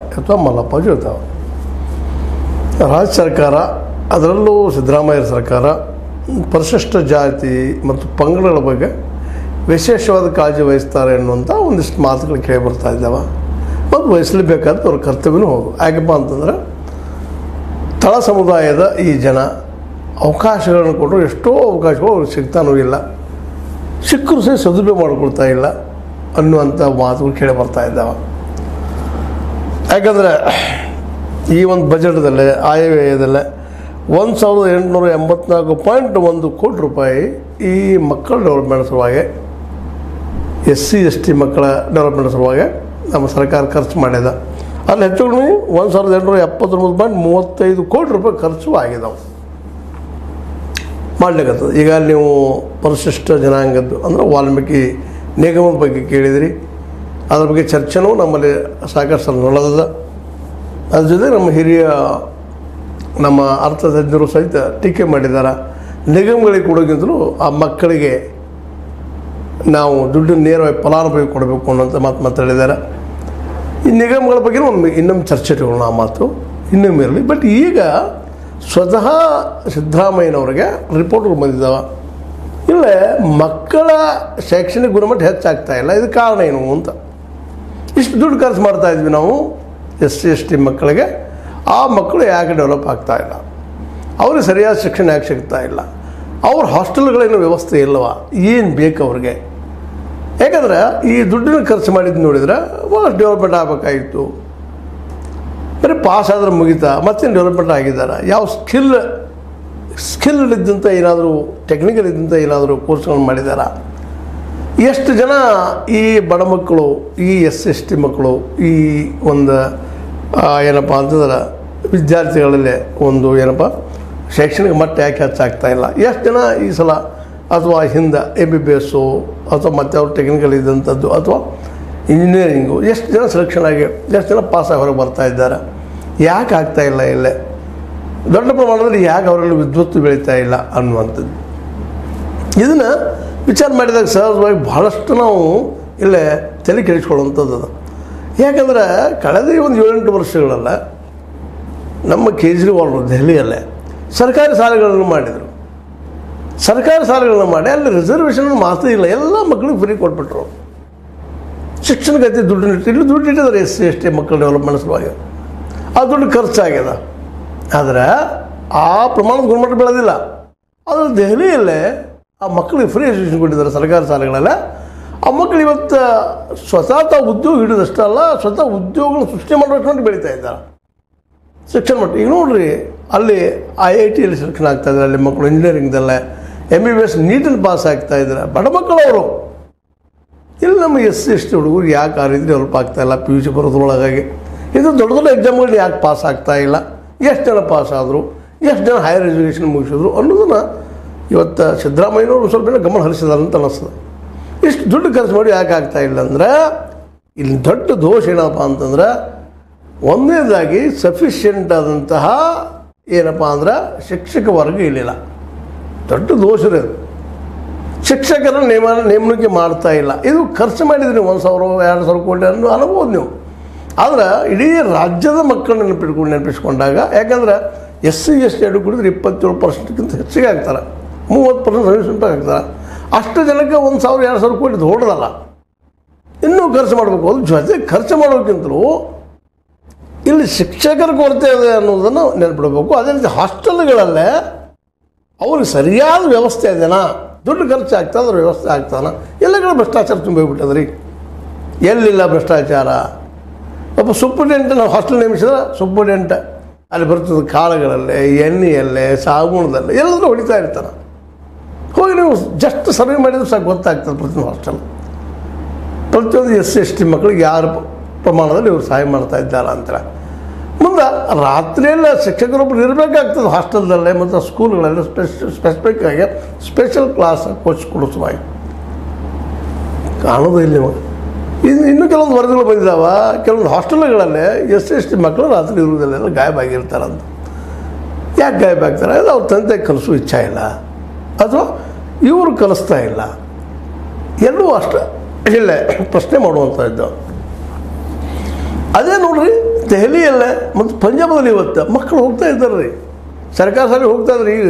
ಅಥವಾ ಮಲ್ಲಪ್ಪ ಹೇಳ್ತಾವೆ. ರಾಜ್ಯ ಸರ್ಕಾರ ಅದರಲ್ಲೂ ಸಿದ್ದರಾಮಯ್ಯ ಸರ್ಕಾರ ಪರಿಶಿಷ್ಟ ಜಾತಿ ಮತ್ತು ಪಂಗಡಗಳ ಬಗ್ಗೆ ವಿಶೇಷವಾದ ಕಾಳಜಿ ವಹಿಸ್ತಾರೆ ಅನ್ನುವಂಥ ಒಂದಿಷ್ಟು ಮಾತುಗಳು ಕೇಳಿ ಬರ್ತಾ ಇದ್ದಾವೆ. ಮತ್ತು ವಹಿಸಲೇಬೇಕಾದ ಅವ್ರ ಕರ್ತವ್ಯನೂ ಹೌದು. ಯಾಕಪ್ಪ ಅಂತಂದ್ರೆ ತಳ ಸಮುದಾಯದ ಈ ಜನ ಅವಕಾಶಗಳನ್ನು ಕೊಟ್ಟರು ಎಷ್ಟೋ ಅವಕಾಶಗಳು ಅವ್ರಿಗೆ ಸಿಗ್ತಾನೂ ಇಲ್ಲ, ಸಿಕ್ಕರೂ ಸಹ ಸದುಪಯೋಗ ಮಾಡ್ಕೊಳ್ತಾ ಇಲ್ಲ ಅನ್ನುವಂಥ ಮಾತುಗಳು ಕೇಳಿ ಬರ್ತಾ ಇದ್ದಾವೆ. ಯಾಕಂದರೆ ಈ ಒಂದು ಬಜೆಟ್ದಲ್ಲೇ ಆಯವ್ಯಯದಲ್ಲೇ 1884.1 ಕೋಟಿ ರೂಪಾಯಿ ಈ ಮಕ್ಕಳ ಡೆವಲಪ್ಮೆಂಟ್ ಸಲುವಾಗಿ, SC ST ಮಕ್ಕಳ ಡೆವಲಪ್ಮೆಂಟ್ ಸಲುವಾಗಿ ನಮ್ಮ ಸರ್ಕಾರ ಖರ್ಚು ಮಾಡಿದೆ. ಅಲ್ಲಿ ಹೆಚ್ಚು ಕಡಿಮೆ 1879.35 ಕೋಟಿ ರೂಪಾಯಿ ಖರ್ಚು ಆಗಿದ್ದಾವೆ ಮಾಡಲಿಕ್ಕಂಥದ್ದು. ಈಗ ನೀವು ಪರಿಶಿಷ್ಟ ಜನಾಂಗದ್ದು ಅಂದರೆ ವಾಲ್ಮೀಕಿ ನಿಗಮದ ಬಗ್ಗೆ ಕೇಳಿದಿರಿ, ಅದ್ರ ಬಗ್ಗೆ ಚರ್ಚೆನೂ ನಮ್ಮಲ್ಲಿ ಸಾಕಷ್ಟು ನಡೆದಿದೆ. ಅದ್ರ ಜೊತೆ ನಮ್ಮ ಹಿರಿಯ ನಮ್ಮ ಅರ್ಥತಜ್ಞರು ಸಹಿತ ಟೀಕೆ ಮಾಡಿದ್ದಾರೆ. ನಿಗಮಗಳಿಗೆ ಕೊಡೋಕ್ಕಿಂತಲೂ ಆ ಮಕ್ಕಳಿಗೆ ನಾವು ದುಡ್ಡು ನೇರವಾಗಿ ಫಲಾನುಭವಿ ಕೊಡಬೇಕು ಅನ್ನೋಂಥ ಮಾತಾಡಿದ್ದಾರೆ. ಈ ನಿಗಮಗಳ ಬಗ್ಗೆ ಇನ್ನೊಮ್ಮೆ ಚರ್ಚೆ ಇಟ್ಕೊಳ್ಳೋಣ, ಆ ಮಾತು ಇನ್ನೊಮ್ಮೆ ಇರಲಿ. ಬಟ್ ಈಗ ಸ್ವತಃ ಸಿದ್ದರಾಮಯ್ಯನವ್ರಿಗೆ ರಿಪೋರ್ಟ್ಗಳು ಬಂದಿದ್ದಾವೆ, ಇಲ್ಲೇ ಮಕ್ಕಳ ಶೈಕ್ಷಣಿಕ ಗುಣಮಟ್ಟ ಹೆಚ್ಚಾಗ್ತಾ ಇಲ್ಲ, ಇದು ಕಾರಣ ಏನು ಅಂತ. ಇಷ್ಟು ದುಡ್ಡು ಖರ್ಚು ಮಾಡ್ತಾ ಇದ್ವಿ ನಾವು SC ST ಮಕ್ಕಳಿಗೆ, ಆ ಮಕ್ಕಳು ಯಾಕೆ ಡೆವಲಪ್ ಆಗ್ತಾ ಇಲ್ಲ, ಅವ್ರಿಗೆ ಸರಿಯಾದ ಶಿಕ್ಷಣ ಯಾಕೆ ಸಿಗ್ತಾ ಇಲ್ಲ, ಅವ್ರ ಹಾಸ್ಟೆಲ್ಗಳೇನು ವ್ಯವಸ್ಥೆ ಇಲ್ಲವ, ಏನು ಬೇಕು ಅವ್ರಿಗೆ? ಯಾಕಂದ್ರೆ ಈ ದುಡ್ಡಿನ ಖರ್ಚು ಮಾಡಿದ್ದು ನೋಡಿದ್ರೆ ಭಾಳಷ್ಟು ಡೆವಲಪ್ಮೆಂಟ್ ಆಗಬೇಕಾಗಿತ್ತು. ಬರೀ ಪಾಸ್ ಆದ್ರೆ ಮುಗಿತಾ, ಮತ್ತೇನು ಡೆವಲಪ್ಮೆಂಟ್ ಆಗಿದ್ದಾರೆ? ಯಾವ ಸ್ಕಿಲ್ ಇದ್ದಂಥ ಏನಾದರೂ ಟೆಕ್ನಿಕಲ್ ಇದ್ದಂಥ ಏನಾದರೂ ಕೋರ್ಸ್ಗಳನ್ನು ಮಾಡಿದಾರ? ಎಷ್ಟು ಜನ ಈ ಬಡ ಮಕ್ಕಳು, ಈ SC ST ಮಕ್ಕಳು, ಈ ಒಂದು ಏನಪ್ಪ ಅಂತಂದ್ರೆ ವಿದ್ಯಾರ್ಥಿಗಳಲ್ಲಿ ಒಂದು ಏನಪ್ಪ ಶೈಕ್ಷಣಿಕ ಮಟ್ಟ ಯಾಕೆ ಹೆಚ್ಚಾಗ್ತಾ ಇಲ್ಲ? ಎಷ್ಟು ಜನ ಈ ಸಲ ಅಥವಾ ಹಿಂದೆ MBBS ಅಥವಾ ಮತ್ತೆ ಅವ್ರು ಟೆಕ್ನಿಕಲ್ ಇದ್ದಂಥದ್ದು ಅಥವಾ ಇಂಜಿನಿಯರಿಂಗು ಎಷ್ಟು ಜನ ಸೆಲೆಕ್ಷನ್ ಆಗಿ ಎಷ್ಟು ಜನ ಪಾಸಾಗಿ ಹೊರಗೆ ಬರ್ತಾ ಇದ್ದಾರೆ? ಯಾಕೆ ಆಗ್ತಾ ಇಲ್ಲ? ಇಲ್ಲೇ ದೊಡ್ಡ ಪ್ರಮಾಣದಲ್ಲಿ ಯಾಕೆ ಅವರಲ್ಲಿ ವಿದ್ವತ್ತು ಬೆಳೀತಾ ಇಲ್ಲ ಅನ್ನುವಂಥದ್ದು. ಇದನ್ನು ವಿಚಾರ ಮಾಡಿದಾಗ ಸಹಜವಾಗಿ ಬಹಳಷ್ಟು ನಾವು ಇಲ್ಲೇ ತಲೆ ಕೆಡಿಸ್ಕೊಳ್ಳುವಂಥದ್ದು. ಯಾಕಂದ್ರೆ ಕಳೆದ ಒಂದು 7-8 ವರ್ಷಗಳಲ್ಲ ನಮ್ಮ ಕೇಜ್ರಿವಾಲ್ ದೆಹಲಿಯಲ್ಲೇ ಸರ್ಕಾರಿ ಶಾಲೆಗಳನ್ನು ಮಾಡಿದರು. ಸರ್ಕಾರಿ ಶಾಲೆಗಳನ್ನ ಮಾಡಿ ಅಲ್ಲಿ ರಿಸರ್ವೇಷನ್ ಮಾತ್ರ ಇಲ್ಲ, ಎಲ್ಲ ಮಕ್ಕಳಿಗೆ ಫ್ರೀ ಕೊಟ್ಬಿಟ್ರು. ಶಿಕ್ಷಣಕ್ಕೆ ದುಡ್ಡು ಇಟ್ಟಿದ್ದಾರೆ SC ST ಮಕ್ಕಳ ಡೆವಲಪ್ಮೆಂಟ್ ಸಲುವಾಗಿ. ಆ ದುಡ್ಡು ಖರ್ಚಾಗ್ಯದ, ಆದರೆ ಆ ಪ್ರಮಾಣದ ಗುಣಮಟ್ಟ ಬೆಳೆದಿಲ್ಲ. ಆದರೆ ದೆಹಲಿಯಲ್ಲೇ ಆ ಮಕ್ಕಳಿಗೆ ಫ್ರೀ ಎಜುಕೇಷನ್ ಕೊಟ್ಟಿದ್ದಾರೆ ಸರ್ಕಾರಿ ಶಾಲೆಗಳೆಲ್ಲ. ಆ ಮಕ್ಕಳು ಇವತ್ತು ಸ್ವತಃ ತಾವು ಉದ್ಯೋಗ ಹಿಡಿದಷ್ಟೇ ಅಲ್ಲ, ಸ್ವತಃ ಉದ್ಯೋಗಗಳು ಸೃಷ್ಟಿ ಮಾಡೋಷ್ಟು ಬೆಳೀತಾ ಇದ್ದಾರೆ ಶಿಕ್ಷಣ ಮಟ್ಟ. ಈಗ ನೋಡ್ರಿ, ಅಲ್ಲಿ IITಯಲ್ಲಿ ಶಿಕ್ಷಣ ಆಗ್ತಾಯಿದ್ದಾರೆ, ಅಲ್ಲಿ ಮಕ್ಕಳು ಇಂಜಿನಿಯರಿಂಗ್ದಲ್ಲೇ MBBS ನೀಟಲ್ಲಿ ಪಾಸ್ ಆಗ್ತಾ ಇದ್ದಾರೆ ಬಡ ಮಕ್ಕಳು ಅವರು. ಇಲ್ಲಿ ನಮ್ಮ SC ST ಹುಡುಗರು ಯಾಕೆ ಆ ರೀತಿ ಡೆವಲಪ್ ಆಗ್ತಾಯಿಲ್ಲ? PUC ಬರೋದ್ರೊಳಗಾಗಿ ಇದು ದೊಡ್ಡ ದೊಡ್ಡ ಎಕ್ಸಾಮ್ಗಳು ಯಾಕೆ ಪಾಸ್ ಆಗ್ತಾ ಇಲ್ಲ? ಎಷ್ಟು ಜನ ಪಾಸ್ ಆದರು, ಎಷ್ಟು ಜನ ಹೈಯರ್ ಎಜುಕೇಷನ್ ಮುಗಿಸಿದ್ರು ಅನ್ನೋದನ್ನು ಇವತ್ತು ಸಿದ್ದರಾಮಯ್ಯನವರು ಸ್ವಲ್ಪ ಗಮನ ಹರಿಸಿದಾರೆ ಅಂತ ಅನ್ನಿಸ್ತದೆ. ಇಷ್ಟು ದುಡ್ಡು ಖರ್ಚು ಮಾಡಿ ಯಾಕೆ ಆಗ್ತಾ ಇಲ್ಲ ಅಂದರೆ ಇಲ್ಲಿ ದೊಡ್ಡ ದೋಷ ಏನಪ್ಪ ಅಂತಂದ್ರೆ, ಒಂದನೇದಾಗಿ ಸಫಿಷಿಯೆಂಟ್ ಆದಂತಹ ಏನಪ್ಪ ಅಂದ್ರೆ ಶಿಕ್ಷಕ ವರ್ಗ ಇರಲಿಲ್ಲ. ದೊಡ್ಡ ದೋಷ ಇದು. ಶಿಕ್ಷಕರ ನೇಮಣಿಕೆ ಮಾಡ್ತಾ ಇಲ್ಲ. ಇದು ಖರ್ಚು ಮಾಡಿದ್ರಿ ನೀವು 1,000-2,000 ಕೋಟಿ ಅನ್ನೋ ಅನ್ಬೋದು ನೀವು. ಆದ್ರೆ ಇಡೀ ರಾಜ್ಯದ ಮಕ್ಕಳನ್ನ ನೆನಪಿಸ್ಕೊಂಡಾಗ, ಯಾಕಂದ್ರೆ SC ST ಎರಡು ಕುಡಿದ್ರೆ 27% ಹೆಚ್ಚಿಗೆ ಆಗ್ತಾರೆ, 30% ಸರ್ವಿಸ್ ಆಗ್ತಾರೆ. ಅಷ್ಟು ಜನಕ್ಕೆ 1,000-2,000 ಕೋಟಿ ದೊಡ್ಡದಲ್ಲ, ಇನ್ನೂ ಖರ್ಚು ಮಾಡಬೇಕು. ಅದು ಜೊತೆ ಖರ್ಚು ಮಾಡೋಕ್ಕಿಂತಲೂ ಇಲ್ಲಿ ಶಿಕ್ಷಕರ ಕೊರತೆ ಇದೆ ಅನ್ನೋದನ್ನು ನೆನಪಿಡಬೇಕು. ಅದೇ ರೀತಿ ಹಾಸ್ಟೆಲ್ಗಳಲ್ಲೇ ಅವ್ರಿಗೆ ಸರಿಯಾದ ವ್ಯವಸ್ಥೆ ಇದೆನಾ? ದುಡ್ಡು ಖರ್ಚು ಆಗ್ತದೆ, ಅದ್ರ ವ್ಯವಸ್ಥೆ ಆಗ್ತಾನೆ? ಎಲ್ಲ ಕಡೆ ಭ್ರಷ್ಟಾಚಾರ ತುಂಬಿಬಿಟ್ಟದ್ರಿ. ಎಲ್ಲಿಲ್ಲ ಭ್ರಷ್ಟಾಚಾರ? ಒಬ್ಬ ಸೂಪರ್ಡೆಂಟ್ ನಾವು ಹಾಸ್ಟೆಲ್ ನೇಮಿಸಿದ್ರೆ ಸೂಪರ್ಡೆಂಟ್ ಅಲ್ಲಿ ಬರ್ತದೆ ಕಾಳುಗಳಲ್ಲೇ, ಎಣ್ಣೆಯಲ್ಲೇ, ಸಾಬೂನದಲ್ಲೇ ಎಲ್ಲರೂ ಹೊಡಿತಾ ಇರ್ತಾನೆ. ಹೋಗಿ ನೀವು ಜಸ್ಟ್ ಸರ್ವೆ ಮಾಡಿದ್ರೆ ಸಾಕು ಗೊತ್ತಾಗ್ತದೆ ಪ್ರತಿಯೊಂದು ಹಾಸ್ಟೆಲ್, ಪ್ರತಿಯೊಂದು SC ST ಮಕ್ಕಳಿಗೆ ಯಾರ ಪ್ರಮಾಣದಲ್ಲಿ ಇವರು ಸಹಾಯ ಮಾಡ್ತಾ ಇದ್ದಾರೆ ಅಂತೇಳಿ. ಮುಂದೆ ರಾತ್ರಿಯೆಲ್ಲ ಶಿಕ್ಷಕರೊಬ್ಬರು ಇರಬೇಕಾಗ್ತದೆ ಹಾಸ್ಟೆಲ್ದಲ್ಲೇ ಮತ್ತು ಸ್ಕೂಲ್ಗಳಲ್ಲೇ ಸ್ಪೆಸಿಫಿಕ್ ಆಗಿ ಸ್ಪೆಷಲ್ ಕ್ಲಾಸ್ ಕೋಚ್ ಕೊಡಿಸುವಾಗಿ ಕಾಣೋದು ಇಲ್ಲಿ. ಇನ್ನೂ ಕೆಲವೊಂದು ವರದಿಗಳು ಬಂದಿದ್ದಾವೆ, ಕೆಲವೊಂದು ಹಾಸ್ಟೆಲ್ಗಳಲ್ಲೇ SC ST ಮಕ್ಕಳು ರಾತ್ರಿ ಇರುವುದಲ್ಲೆಲ್ಲ ಗಾಯಬಾಗಿರ್ತಾರಂತ. ಯಾಕೆ ಗಾಯಬಾಗ್ತಾರೆ? ಅದು ಅವ್ರ ತಂದೆ ಕಲಿಸೋ ಇಚ್ಛೆ ಇಲ್ಲ, ಅಥವಾ ಇವರು ಕಲಿಸ್ತಾ ಇಲ್ಲ, ಎಲ್ಲೂ ಅಷ್ಟೇ ಇಲ್ಲೇ ಪ್ರಶ್ನೆ ಮಾಡುವಂಥದ್ದು. ಅದೇ ನೋಡ್ರಿ, ದೆಹಲಿಯಲ್ಲ ಮತ್ತು ಪಂಜಾಬಲ್ಲಿ ಇವತ್ತು ಮಕ್ಕಳು ಹೋಗ್ತಾ ಇದ್ದಾರೆ ರೀ, ಸರ್ಕಾರ ಸಾಲಿ ಹೋಗ್ತಾ ಇದ್ರಿ ಈಗ